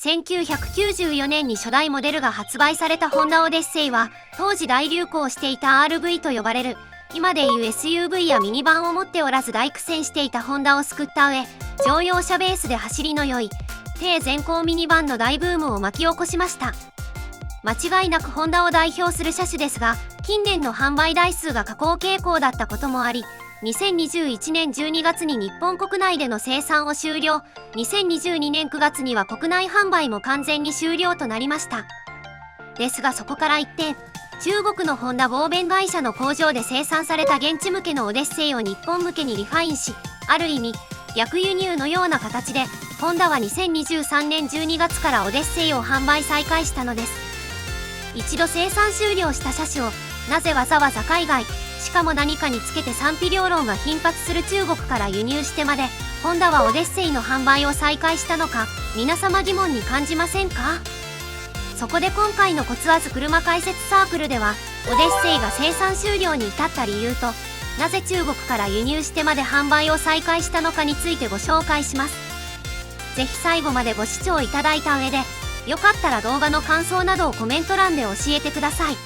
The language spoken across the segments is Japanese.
1994年に初代モデルが発売されたホンダオデッセイは、当時大流行していた RV と呼ばれる今でいう SUV やミニバンを持っておらず大苦戦していたホンダを救った上、乗用車ベースで走りの良い低全高ミニバンの大ブームを巻き起こしました。間違いなくホンダを代表する車種ですが、近年の販売台数が下降傾向だったこともあり、2021年12月に日本国内での生産を終了、2022年9月には国内販売も完全に終了となりました。ですがそこから一転、中国のホンダ合弁会社の工場で生産された現地向けのオデッセイを日本向けにリファインし、ある意味逆輸入のような形で、ホンダは2023年12月からオデッセイを販売再開したのです。一度生産終了した車種をなぜわざわざ海外、しかも何かにつけて賛否両論が頻発する中国から輸入してまでホンダはオデッセイの販売を再開したのか、皆様疑問に感じませんか？そこで今回のコツワズ車解説サークルでは、オデッセイが生産終了に至った理由と、なぜ中国から輸入してまで販売を再開したのかについてご紹介します。ぜひ最後までご視聴いただいた上で、よかったら動画の感想などをコメント欄で教えてください。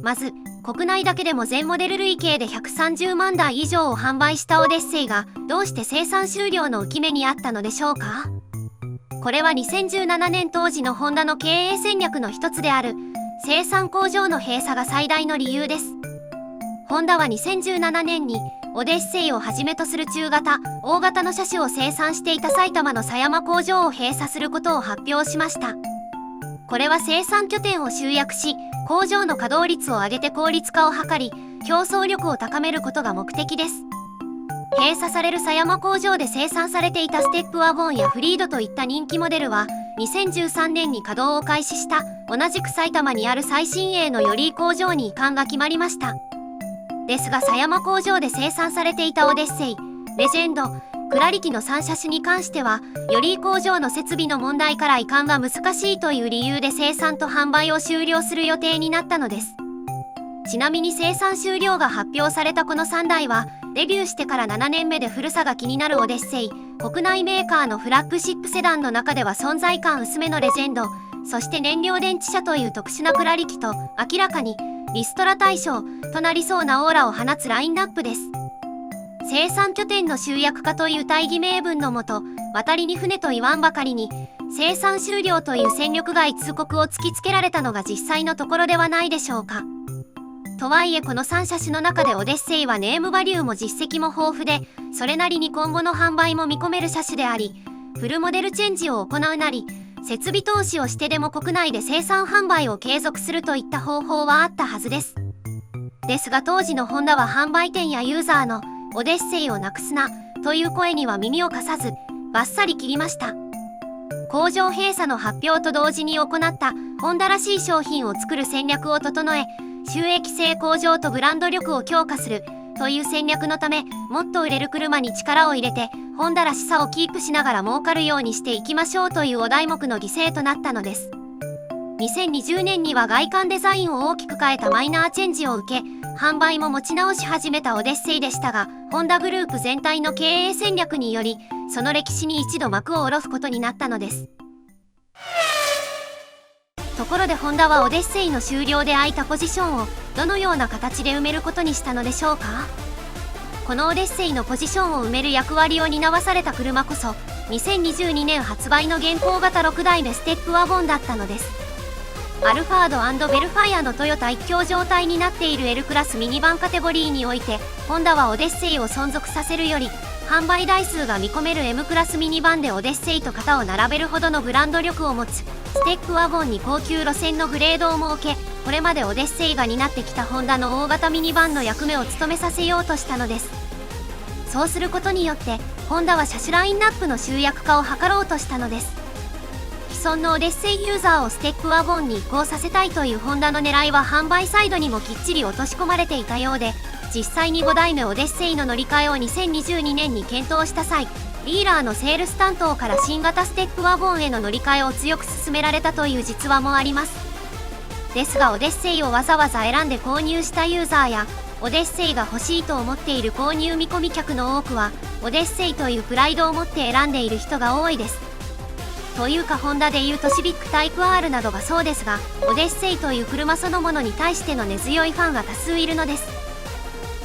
まず、国内だけでも全モデル累計で130万台以上を販売したオデッセイが、どうして生産終了の浮き目にあったのでしょうか？これは2017年当時のホンダの経営戦略の一つである、生産工場の閉鎖が最大の理由です。ホンダは2017年に、オデッセイをはじめとする中型、大型の車種を生産していた埼玉の狭山工場を閉鎖することを発表しました。これは生産拠点を集約し、工場の稼働率を上げて効率化を図り、競争力を高めることが目的です。閉鎖される狭山工場で生産されていたステップワゴンやフリードといった人気モデルは、2013年に稼働を開始した同じく埼玉にある最新鋭の寄居工場に移管が決まりました。ですが狭山工場で生産されていたオデッセイ、レジェンド、クラリティの3車種に関しては、寄居工場の設備の問題から移管が難しいという理由で生産と販売を終了する予定になったのです。ちなみに生産終了が発表されたこの3台は、デビューしてから7年目で古さが気になるオデッセイ、国内メーカーのフラッグシップセダンの中では存在感薄めのレジェンド、そして燃料電池車という特殊なクラリティと、明らかにリストラ対象となりそうなオーラを放つラインナップです。生産拠点の集約化という大義名分のもと、渡りに船と言わんばかりに、生産終了という戦力外通告を突きつけられたのが実際のところではないでしょうか。とはいえこの3車種の中でオデッセイはネームバリューも実績も豊富で、それなりに今後の販売も見込める車種であり、フルモデルチェンジを行うなり、設備投資をしてでも国内で生産販売を継続するといった方法はあったはずです。ですが当時のホンダは販売店やユーザーのオデッセイをなくすなという声には耳を貸さず、バッサリ切りました。工場閉鎖の発表と同時に行ったホンダらしい商品を作る戦略を整え、収益性向上とブランド力を強化するという戦略のため、もっと売れる車に力を入れてホンダらしさをキープしながら儲かるようにしていきましょうというお題目の犠牲となったのです。2020年には外観デザインを大きく変えたマイナーチェンジを受け、販売も持ち直し始めたオデッセイでしたが、ホンダグループ全体の経営戦略により、その歴史に一度幕を下ろすことになったのです。ところでホンダはオデッセイの終了で空いたポジションをどのような形で埋めることにしたのでしょうか？このオデッセイのポジションを埋める役割を担わされた車こそ、2022年発売の現行型6代目ステップワゴンだったのです。アルファード&ベルファイアのトヨタ一強状態になっている L クラスミニバンカテゴリーにおいて、ホンダはオデッセイを存続させるより、販売台数が見込める M クラスミニバンでオデッセイと型を並べるほどのブランド力を持つステップワゴンに高級路線のグレードを設け、これまでオデッセイが担ってきたホンダの大型ミニバンの役目を務めさせようとしたのです。そうすることによってホンダは車種ラインナップの集約化を図ろうとしたのです。既存のオデッセイユーザーをステップワゴンに移行させたいというホンダの狙いは販売サイドにもきっちり落とし込まれていたようで、実際に5代目オデッセイの乗り換えを2022年に検討した際、ディーラーのセールス担当から新型ステップワゴンへの乗り換えを強く勧められたという実話もあります。ですがオデッセイをわざわざ選んで購入したユーザーやオデッセイが欲しいと思っている購入見込み客の多くはオデッセイというプライドを持って選んでいる人が多いです。というかホンダでいうとシビックタイプ R などがそうですが、オデッセイという車そのものに対しての根強いファンが多数いるのです。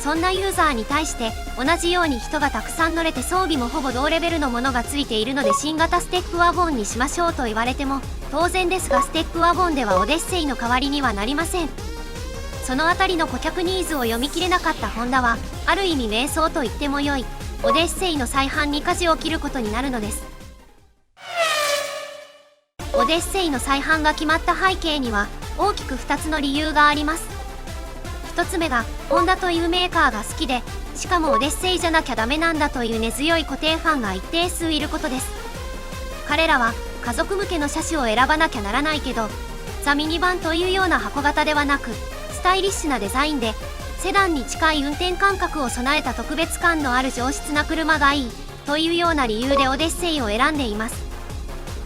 そんなユーザーに対して同じように人がたくさん乗れて装備もほぼ同レベルのものがついているので新型ステップワゴンにしましょうと言われても当然ですが、ステップワゴンではオデッセイの代わりにはなりません。そのあたりの顧客ニーズを読み切れなかったホンダはある意味迷走と言ってもよいオデッセイの再販に舵を切ることになるのです。オデッセイの再販が決まった背景には大きく2つの理由があります。1つ目がホンダというメーカーが好きで、しかもオデッセイじゃなきゃダメなんだという根強い固定ファンが一定数いることです。彼らは家族向けの車種を選ばなきゃならないけど、ザ・ミニバンというような箱型ではなくスタイリッシュなデザインでセダンに近い運転感覚を備えた特別感のある上質な車がいいというような理由でオデッセイを選んでいます。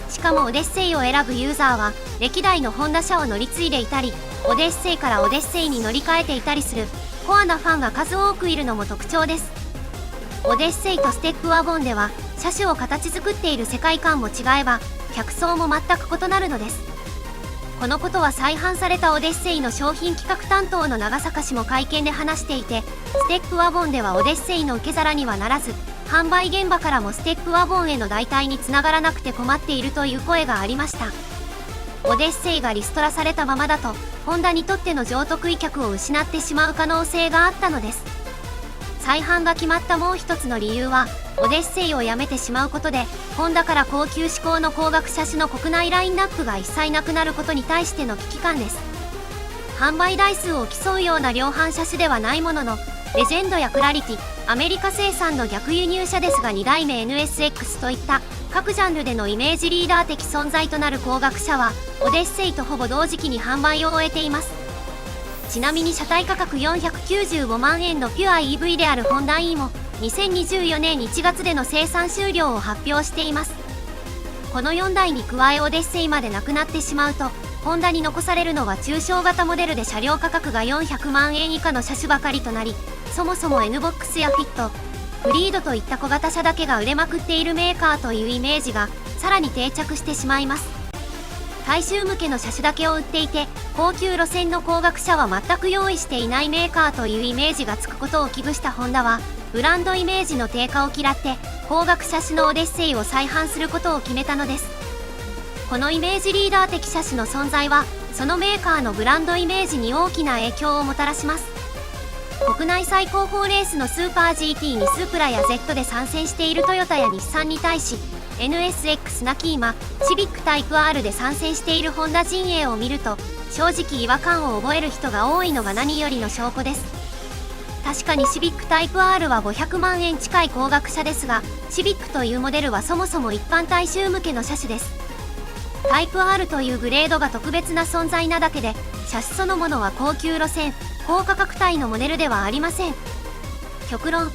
しかもオデッセイを選ぶユーザーは歴代のホンダ車を乗り継いでいたり、オデッセイからオデッセイに乗り換えていたりするコアなファンが数多くいるのも特徴です。オデッセイとステップワゴンでは車種を形作っている世界観も違えば客層も全く異なるのです。このことは再販されたオデッセイの商品企画担当の長坂氏も会見で話していて、ステップワゴンではオデッセイの受け皿にはならず、販売現場からもステップワゴンへの代替につながらなくて困っているという声がありました。オデッセイがリストラされたままだとホンダにとっての上得意客を失ってしまう可能性があったのです。再販が決まったもう一つの理由はオデッセイをやめてしまうことでホンダから高級志向の高額車種の国内ラインナップが一切なくなることに対しての危機感です。販売台数を競うような量販車種ではないものの、レジェンドやクラリティ、アメリカ生産の逆輸入車ですが2代目 NSX といった各ジャンルでのイメージリーダー的存在となる高額車はオデッセイとほぼ同時期に販売を終えています。ちなみに車体価格495万円のピュア EV であるホンダ E も2024年1月での生産終了を発表しています。この4台に加えオデッセイまでなくなってしまうとホンダに残されるのは中小型モデルで車両価格が400万円以下の車種ばかりとなり、そもそも NBOX やフィット、フリードといった小型車だけが売れまくっているメーカーというイメージがさらに定着してしまいます。大衆向けの車種だけを売っていて高級路線の高額車は全く用意していないメーカーというイメージがつくことを危惧したホンダはブランドイメージの低下を嫌って高額車種のオデッセイを再販することを決めたのです。このイメージリーダー的車種の存在はそのメーカーのブランドイメージに大きな影響をもたらします。国内最高峰レースのスーパー GT にスープラや Z で参戦しているトヨタや日産に対し NSX なき今シビックタイプ R で参戦しているホンダ陣営を見ると正直違和感を覚える人が多いのが何よりの証拠です。確かにシビックタイプ R は500万円近い高額車ですが、シビックというモデルはそもそも一般大衆向けの車種です。タイプ R というグレードが特別な存在なだけで車種そのものは高級路線高価格帯のモデルではありません。極論、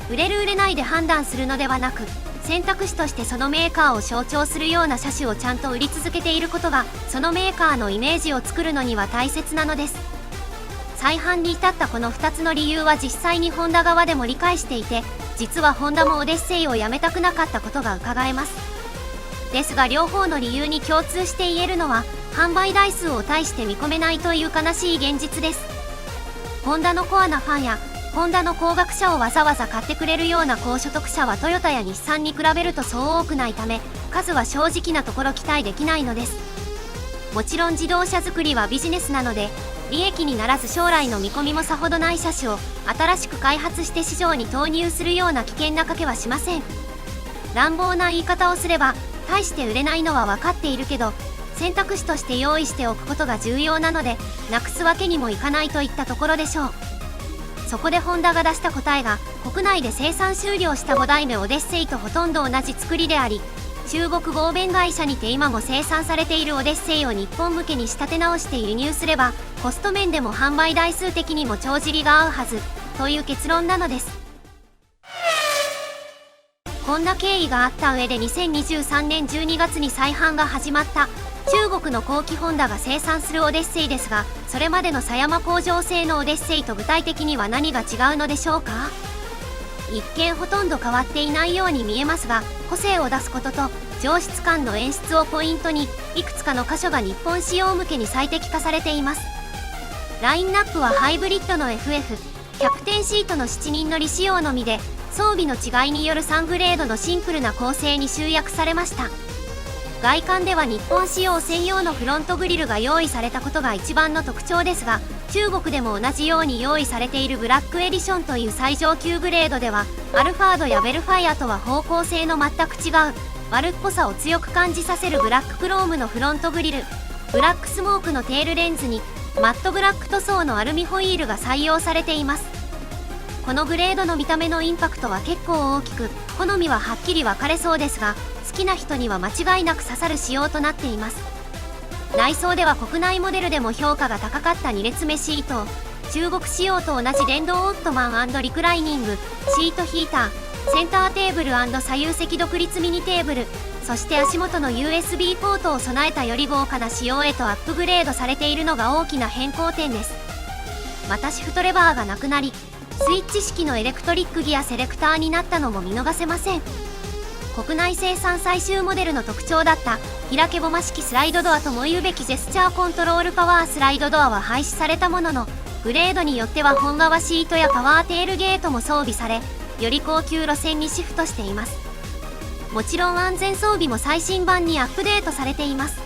売れる売れないで判断するのではなく選択肢としてそのメーカーを象徴するような車種をちゃんと売り続けていることがそのメーカーのイメージを作るのには大切なのです。再販に至ったこの2つの理由は実際にホンダ側でも理解していて、実はホンダもオデッセイをやめたくなかったことが伺えます。ですが両方の理由に共通して言えるのは販売台数を大して見込めないという悲しい現実です。ホンダのコアなファンやホンダの高額車をわざわざ買ってくれるような高所得者はトヨタや日産に比べるとそう多くないため数は正直なところ期待できないのです。もちろん自動車作りはビジネスなので利益にならず将来の見込みもさほどない車種を新しく開発して市場に投入するような危険な賭けはしません。乱暴な言い方をすれば大して売れないのは分かっているけど選択肢として用意しておくことが重要なのでなくすわけにもいかないといったところでしょう。そこでホンダが出した答えが国内で生産終了した5代目オデッセイとほとんど同じ作りであり、中国合弁会社にて今も生産されているオデッセイを日本向けに仕立て直して輸入すればコスト面でも販売台数的にも帳尻が合うはずという結論なのです。こんな経緯があった上で2023年12月に再販が始まった中国の後期ホンダが生産するオデッセイですが、それまでの狭山工場製のオデッセイと具体的には何が違うのでしょうか。一見ほとんど変わっていないように見えますが、個性を出すことと上質感の演出をポイントに、いくつかの箇所が日本仕様向けに最適化されています。ラインナップはハイブリッドの FF、キャプテンシートの7人乗り仕様のみで、装備の違いによる3グレードのシンプルな構成に集約されました。外観では日本仕様専用のフロントグリルが用意されたことが一番の特徴ですが、中国でも同じように用意されているブラックエディションという最上級グレードでは、アルファードやベルファイアとは方向性の全く違う丸っこさを強く感じさせるブラッククロームのフロントグリル、ブラックスモークのテールレンズにマットブラック塗装のアルミホイールが採用されています。このグレードの見た目のインパクトは結構大きく、好みははっきり分かれそうですが、好きな人には間違いなく刺さる仕様となっています。内装では国内モデルでも評価が高かった2列目シート、中国仕様と同じ電動オットマン&リクライニング、シートヒーター、センターテーブル&左右席独立ミニテーブル、そして足元の USB ポートを備えたより豪華な仕様へとアップグレードされているのが大きな変更点です。またシフトレバーがなくなり、スイッチ式のエレクトリックギアセレクターになったのも見逃せません。国内生産最終モデルの特徴だった開けボマ式スライドドアとも言うべきジェスチャーコントロールパワースライドドアは廃止されたものの、グレードによっては本革シートやパワーテールゲートも装備され、より高級路線にシフトしています。もちろん安全装備も最新版にアップデートされています。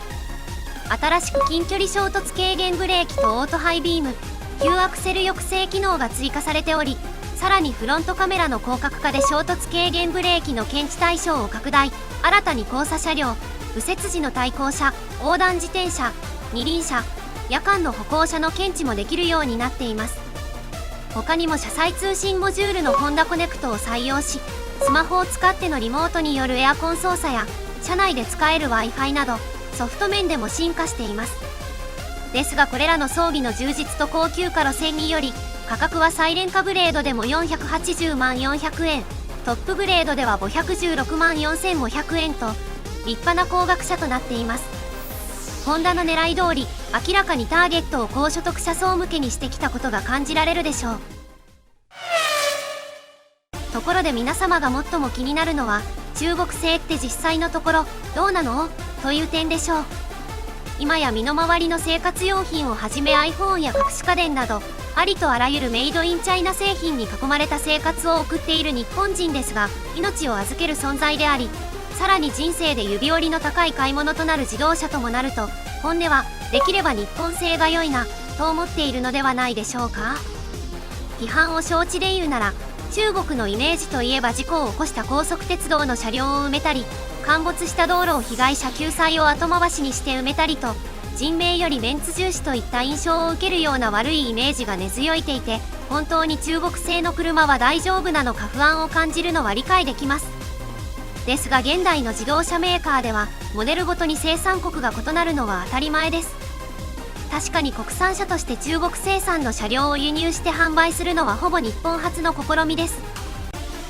新しく近距離衝突軽減ブレーキとオートハイビーム、急アクセル抑制機能が追加されており、さらにフロントカメラの広角化で衝突軽減ブレーキの検知対象を拡大、新たに交差車両、右折時の対向車、横断自転車、二輪車、夜間の歩行者の検知もできるようになっています。他にも車載通信モジュールのホンダコネクトを採用し、スマホを使ってのリモートによるエアコン操作や車内で使える Wi-Fi などソフト面でも進化しています。ですがこれらの装備の充実と高級化路線により、価格はサイレンカグレードでも480万400円、トップグレードでは516万4500円と立派な高額車となっています。ホンダの狙い通り、明らかにターゲットを高所得者層向けにしてきたことが感じられるでしょう。ところで皆様が最も気になるのは、中国製って実際のところどうなのという点でしょう。今や身の回りの生活用品をはじめ iPhone や隠し家電など、ありとあらゆるメイドインチャイナ製品に囲まれた生活を送っている日本人ですが、命を預ける存在であり、さらに人生で指折りの高い買い物となる自動車ともなると、本音はできれば日本製が良いなと思っているのではないでしょうか。批判を承知で言うなら、中国のイメージといえば事故を起こした高速鉄道の車両を埋めたり、陥没した道路を被害者救済を後回しにして埋めたりと、人命よりメンツ重視といった印象を受けるような悪いイメージが根強いていて、本当に中国製の車は大丈夫なのか不安を感じるのは理解できます。ですが現代の自動車メーカーではモデルごとに生産国が異なるのは当たり前です。確かに国産車として中国生産の車両を輸入して販売するのはほぼ日本初の試みです。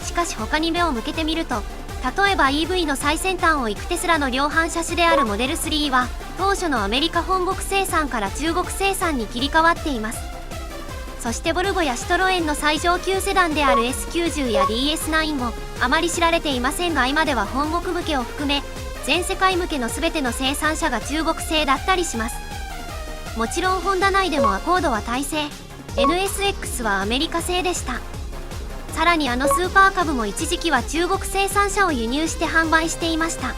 しかし他に目を向けてみると、例えば EV の最先端を行くテスラの量販車種であるモデル3は当初のアメリカ本国生産から中国生産に切り替わっています。そしてボルボやシトロエンの最上級セダンである S90 や DS9 もあまり知られていませんが、今では本国向けを含め全世界向けの全ての生産者が中国製だったりします。もちろんホンダ内でもアコードはタイ製、 NSX はアメリカ製でした。さらにスーパーカブも一時期は中国生産車を輸入して販売していました。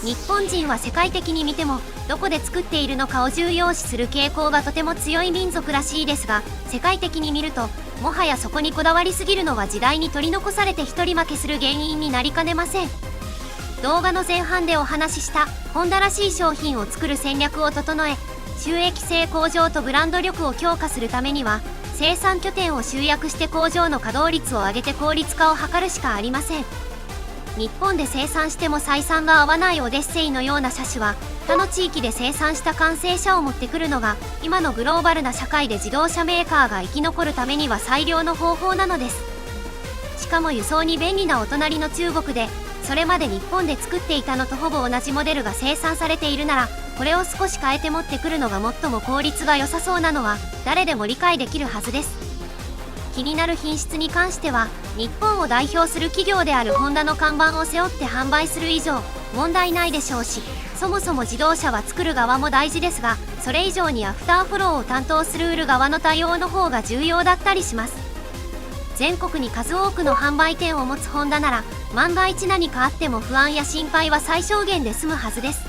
日本人は世界的に見てもどこで作っているのかを重要視する傾向がとても強い民族らしいですが、世界的に見るともはやそこにこだわりすぎるのは時代に取り残されて一人負けする原因になりかねません。動画の前半でお話ししたホンダらしい商品を作る戦略を整え、収益性向上とブランド力を強化するためには生産拠点を集約して工場の稼働率を上げて効率化を図るしかありません。日本で生産しても採算が合わないオデッセイのような車種は他の地域で生産した完成車を持ってくるのが今のグローバルな社会で自動車メーカーが生き残るためには最良の方法なのです。しかも輸送に便利なお隣の中国でそれまで日本で作っていたのとほぼ同じモデルが生産されているなら、これを少し変えて持ってくるのが最も効率が良さそうなのは誰でも理解できるはずです。気になる品質に関しては、日本を代表する企業であるホンダの看板を背負って販売する以上問題ないでしょうし、そもそも自動車は作る側も大事ですが、それ以上にアフターフォローを担当する売る側の対応の方が重要だったりします。全国に数多くの販売店を持つホンダなら、万が一何かあっても不安や心配は最小限で済むはずです。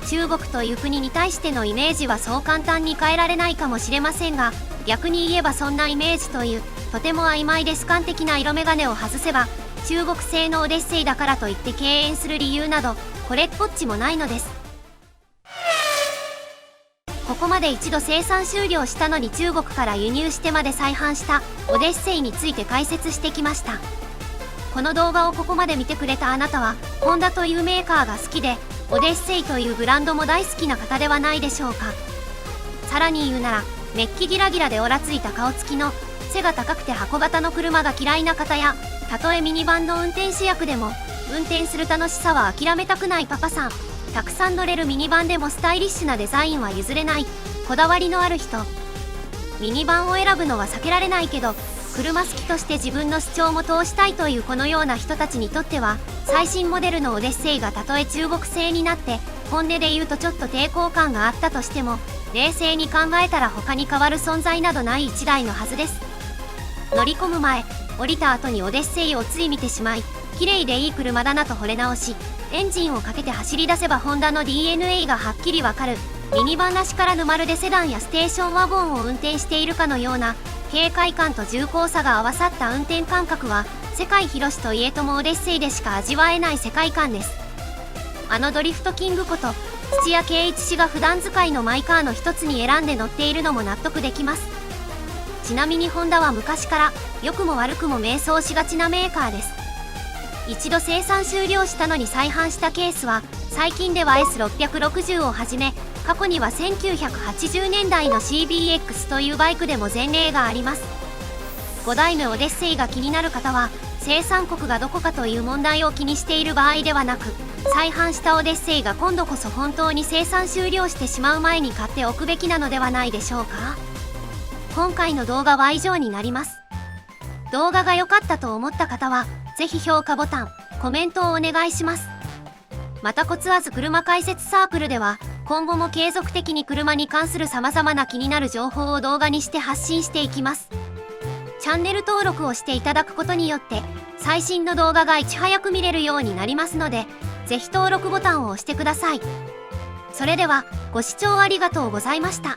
中国という国に対してのイメージはそう簡単に変えられないかもしれませんが、逆に言えばそんなイメージというとても曖昧で主観的な色眼鏡を外せば、中国製のオデッセイだからといって敬遠する理由などこれっぽっちもないのです。ここまで一度生産終了したのに中国から輸入してまで再販したオデッセイについて解説してきました。この動画をここまで見てくれたあなたは、ホンダというメーカーが好きで、オデッセイというブランドも大好きな方ではないでしょうか。さらに言うなら、メッキギラギラでオラついた顔つきの背が高くて箱型の車が嫌いな方や、たとえミニバンの運転手役でも運転する楽しさは諦めたくないパパさん、たくさん乗れるミニバンでもスタイリッシュなデザインは譲れないこだわりのある人、ミニバンを選ぶのは避けられないけど車好きとして自分の主張も通したいというこのような人たちにとっては、最新モデルのオデッセイがたとえ中国製になって本音で言うとちょっと抵抗感があったとしても、冷静に考えたら他に変わる存在などない一台のはずです。乗り込む前、降りた後にオデッセイをつい見てしまい、綺麗でいい車だなと惚れ直し、エンジンをかけて走り出せばホンダの DNA がはっきりわかる。ミニバンらしからぬまるでセダンやステーションワゴンを運転しているかのような軽快感と重厚さが合わさった運転感覚は、世界広しといえともオデッセイでしか味わえない世界観です。あのドリフトキングこと土屋圭一氏が普段使いのマイカーの一つに選んで乗っているのも納得できます。ちなみにホンダは昔から良くも悪くも迷走しがちなメーカーです。一度生産終了したのに再販したケースは最近では S660 をはじめ、過去には1980年代の CBX というバイクでも前例があります。5代目オデッセイが気になる方は、生産国がどこかという問題を気にしている場合ではなく、再販したオデッセイが今度こそ本当に生産終了してしまう前に買っておくべきなのではないでしょうか。今回の動画は以上になります。動画が良かったと思った方は、ぜひ評価ボタン、コメントをお願いします。またコツアズ車解説サークルでは、今後も継続的に車に関する様々な気になる情報を動画にして発信していきます。チャンネル登録をしていただくことによって、最新の動画がいち早く見れるようになりますので、ぜひ登録ボタンを押してください。それでは、ご視聴ありがとうございました。